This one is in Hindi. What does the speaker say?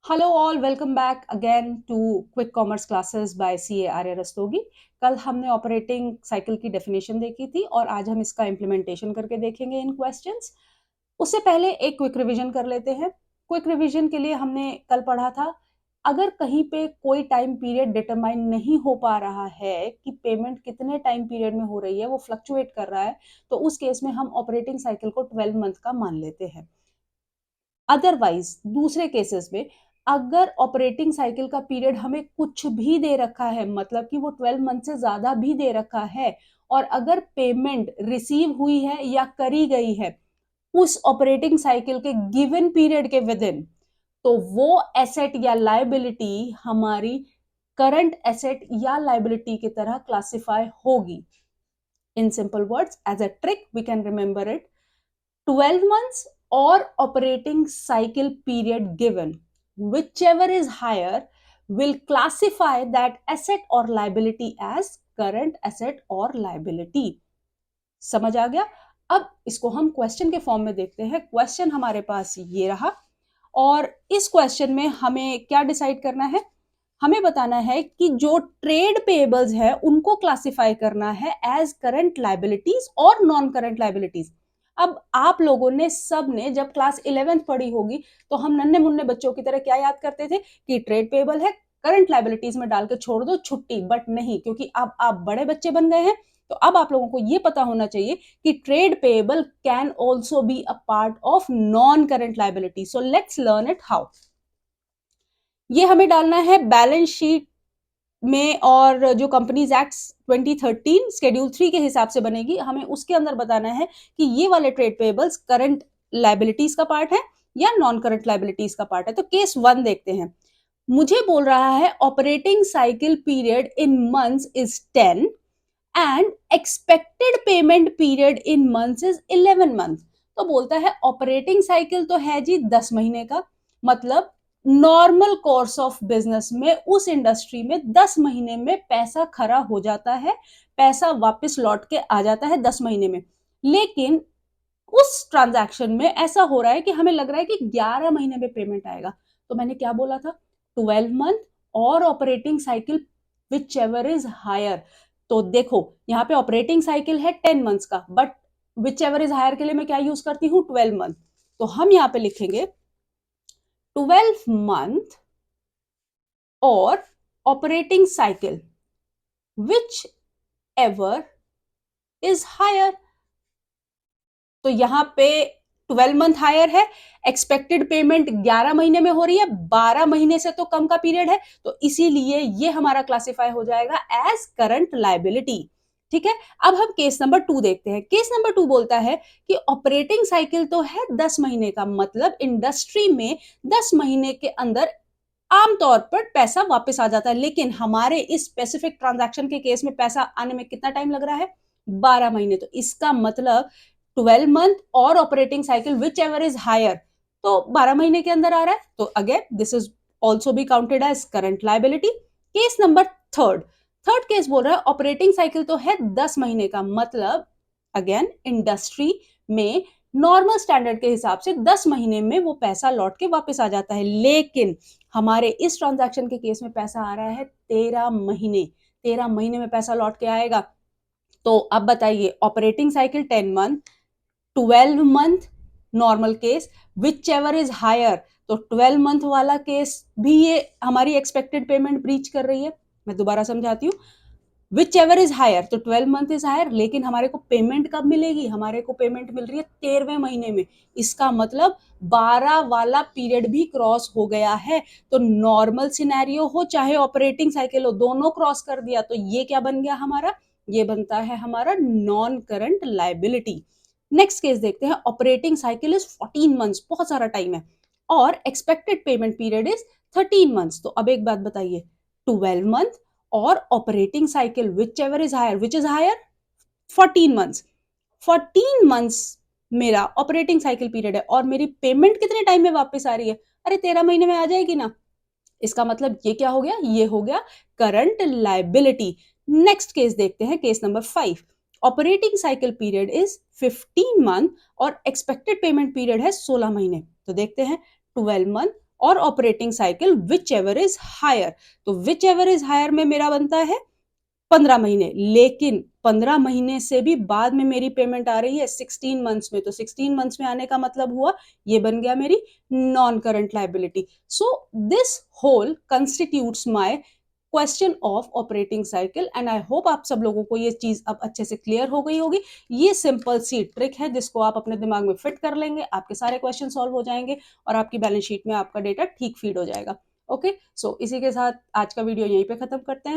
Hello all, welcome back again to quick commerce classes by CA Arya Rastogi. कल हमने ऑपरेटिंग साइकिल की डेफिनेशन देखी थी और आज हम इसका इम्प्लीमेंटेशन करके देखेंगे इन क्वेश्चंस। उससे पहले एक क्विक रिवीजन कर लेते हैं। क्विक रिवीजन के लिए हमने कल पढ़ा था, अगर कहीं पे कोई टाइम पीरियड डिटरमाइन नहीं हो पा रहा है कि पेमेंट कितने टाइम पीरियड में हो रही है, वो फ्लक्चुएट कर रहा है, तो उस केस में हम ऑपरेटिंग साइकिल को 12 मंथ का मान लेते हैं। अदरवाइज दूसरे केसेस में अगर ऑपरेटिंग साइकिल का पीरियड हमें कुछ भी दे रखा है, मतलब कि वो 12 मंथ से ज्यादा भी दे रखा है, और अगर पेमेंट रिसीव हुई है या करी गई है उस ऑपरेटिंग साइकिल के गिवन पीरियड के विद इन, तो वो एसेट या लायबिलिटी हमारी करंट एसेट या लायबिलिटी की तरह क्लासिफाई होगी। In simple words, as a trick we can remember it, 12 months or operating cycle period given, whichever is higher will classify that asset or liability as current asset or liability। समझ आ गया? अब इसको हम क्वेश्चन के फॉर्म में देखते हैं। क्वेश्चन हमारे पास ये रहा और इस क्वेश्चन में हमें क्या डिसाइड करना है? हमें बताना है कि जो ट्रेड पेएबल्स है उनको क्लासिफाई करना है एज करंट लायबिलिटीज और नॉन करंट लायबिलिटीज। अब आप लोगों ने सब ने जब क्लास 11th पढ़ी होगी तो हम नन्हे मुन्ने बच्चों की तरह क्या याद करते थे कि ट्रेड पेएबल है, करंट लायबिलिटीज में डाल के छोड़ दो छुट्टी। बट नहीं, क्योंकि अब आप बड़े बच्चे बन गए हैं तो अब आप लोगों को यह पता होना चाहिए कि trade payable can also be a part of non current liability. So let's learn it how. ये हमें डालना है बैलेंस शीट में, और जो कंपनीज एक्ट 2013 शेड्यूल 3 के हिसाब से बनेगी, हमें उसके अंदर बताना है कि ये वाले ट्रेड पेएबल्स करंट लायबिलिटीज का पार्ट है या नॉन करंट लायबिलिटीज का पार्ट है। तो केस 1 देखते हैं। मुझे बोल रहा है operating cycle period in months is 10 and expected payment period in months is 11 month. तो बोलता है ऑपरेटिंग साइकिल तो है जी 10 महीने का, मतलब नॉर्मल कोर्स ऑफ बिजनेस में उस इंडस्ट्री में 10 महीने में पैसा खरा हो जाता है, पैसा वापस लौट के आ जाता है 10 महीने में। लेकिन उस ट्रांजैक्शन में ऐसा हो रहा है कि हमें लग रहा है कि 11 महीने में पेमेंट आएगा। तो मैंने क्या बोला था? 12 मंथ और operating cycle whichever is higher. तो देखो यहाँ पे ऑपरेटिंग साइकिल है 10 मंथ्स का, but whichever is higher के लिए मैं क्या यूज करती हूँ? 12 मंथ। तो हम यहाँ पे लिखेंगे 12 month और operating cycle whichever is higher. तो यहां पे 12 मंथ हायर है, एक्सपेक्टेड पेमेंट 11 महीने में हो रही है, 12 महीने से तो कम का पीरियड है, तो इसीलिए ये हमारा क्लासिफाई हो जाएगा एज करंट लायबिलिटी। ठीक है, अब हम केस नंबर 2 देखते हैं। केस नंबर 2 बोलता है कि ऑपरेटिंग साइकिल तो है 10 महीने का, मतलब इंडस्ट्री में 10 महीने के अंदर आमतौर पर पैसा वापस आ जाता है, लेकिन हमारे इस स्पेसिफिक ट्रांजैक्शन के केस में पैसा आने में कितना टाइम लग रहा है? 12 महीने। तो इसका मतलब 12 मंथ और operating cycle whichever is higher, तो 12 महीने के अंदर आ रहा है, तो again this is also be counted as current liability. Case number third, third case बोल रहा है ऑपरेटिंग साइकिल तो है 10 महीने का, मतलब अगेन इंडस्ट्री में नॉर्मल स्टैंडर्ड के हिसाब से 10 महीने में वो पैसा लौट के वापस आ जाता है, लेकिन हमारे इस ट्रांजैक्शन के केस में पैसा आ रहा है 13 महीने। 13 महीने में पैसा लौट के आएगा। तो अब बताइए, operating cycle 10 month, 12 month normal case, whichever is higher. तो 12 मंथ वाला केस भी ये हमारी एक्सपेक्टेड पेमेंट ब्रीच कर रही है। मैं दोबारा समझाती हूँ, विच एवर इज हायर, तो 12 मंथ इज हायर, लेकिन हमारे को पेमेंट कब मिलेगी? हमारे को पेमेंट मिल रही है 13वें महीने में। इसका मतलब 12 वाला पीरियड भी क्रॉस हो गया है। तो नॉर्मल सिनेरियो हो चाहे ऑपरेटिंग साइकिल हो, दोनों क्रॉस कर दिया, तो ये क्या बन गया हमारा? ये बनता है हमारा non current liability. Next case देखते हैं। ऑपरेटिंग साइकिल इज 14 मंथ्स, बहुत सारा टाइम है, और expected payment period is 13 months. तो अब एक बात बताइए, 12 मंथ और operating cycle whichever is higher, which is higher? 14 months. 14 months मेरा ऑपरेटिंग साइकिल पीरियड है, और मेरी पेमेंट कितने टाइम में वापस आ रही है? अरे 13 महीने में आ जाएगी ना। इसका मतलब ये क्या हो गया? ये हो गया करंट लायबिलिटी। नेक्स्ट केस देखते हैं, case number 5। Operating cycle period is 15 month और एक्सपेक्टेड पेमेंट पीरियड है 16 महीने। तो देखते हैं 12 मंथ और operating cycle whichever is higher. तो विच एवर इज हायर में मेरा बनता है 15 महीने, लेकिन 15 महीने से भी बाद में मेरी पेमेंट आ रही है 16 मंथ्स में, तो 16 मंथ्स में आने का मतलब हुआ ये बन गया मेरी non current liability. So this whole constitutes my question of operating cycle and I hope आप सब लोगों को ये चीज अब अच्छे से क्लियर हो गई होगी। ये सिंपल सी ट्रिक है जिसको आप अपने दिमाग में फिट कर लेंगे, आपके सारे क्वेश्चन सॉल्व हो जाएंगे और आपकी बैलेंस शीट में आपका डेटा ठीक फीड हो जाएगा। ओके, सो इसी के साथ आज का वीडियो यहीं पे खत्म करते हैं।